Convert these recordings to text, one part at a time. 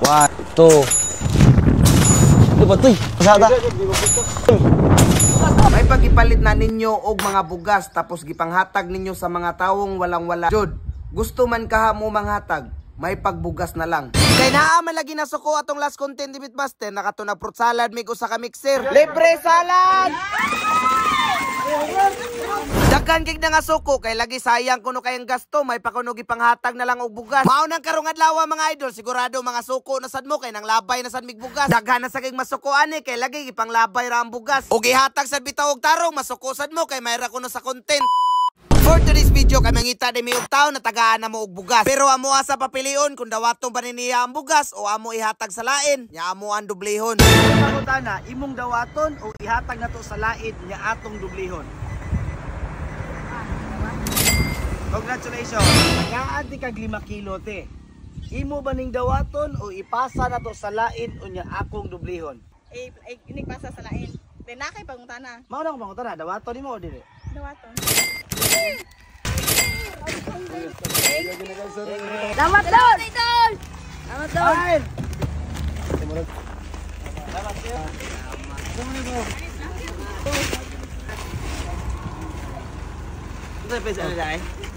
1, 2. Ito ba ito'y? Pasada. May pagipalit na ninyo og mga bugas tapos gipanghatag ninyo sa mga tawong walang-wala. Jud, gusto man kaha mo manghatag, may pagbugas na lang. Kay naa man lagi na suko atong last content ni Bitmaster, nakatunag fruit salad mig usa ka mixer. Libre salad. Daghan kig na nga suko kay lagi sayang kuno kayang gasto, may pakuno gipanghatag na lang og bugas. Mao nang karong adlaw mga idol, sigurado mga suko na sad mo kay nang labay na sad mig bugas. Daghan na sa kig masuko ani kay lagi gipanglabay ra ang bugas. Og ihatag sad bitaw og tarong masuko sad mo kay mayra kuno sa content. For today's video kay mangita di mi og tawo na tagaan na mo og bugas. Pero amo sa papilion kung dawatong paniniya ang bugas o amo ihatag sa lain, nya amo ang dublihon. Pangutana, imong dawaton o ihatag nato sa lain nya atong dublihon. Congratulations. Nagaanti kag 5 kilo te. Imo ba ning dawaton o ipasa nato sa lain o nya akong dublihon? Inig pasa sa lain. Then nakay pangutana. Mao na ko pangutana, dawaton nimo o dili? Dawaton. Selamat Don! Selamat Don! Ain!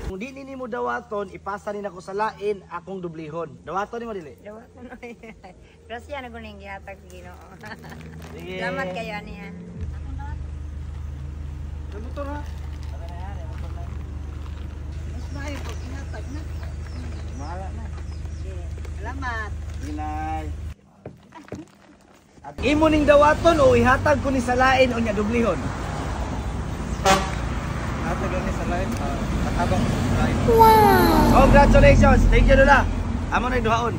Kung di nimo dawaton, ipasa ni nako sa lain akong dublihon. Dawaton nimo dili? Dawaton. Grasya na kuning gihatag sa Ginoo. Sige. Salamat kayo niya. Motor ha. Mas maayo pag inatag na. Mahala na. Salamat. Inay. At imo ning dawaton o ihatag ko ni sa lain o nya dublihon. Hatag ni sa lain. Habang sa lain. Wow. Congratulations. Thank you Lola. Amo na duhaon.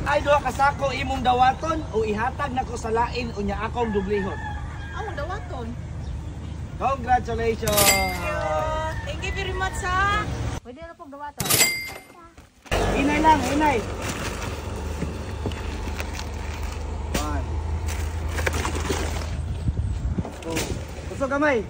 Ay duha ka sako imong dawaton o ihatag nako sa lain o nya akong dublihon. Among dawaton. Congratulations. Thank you very much ha. Pwede na pong dawaton. Inay lang, inay. 1. 2. Gusto kamay.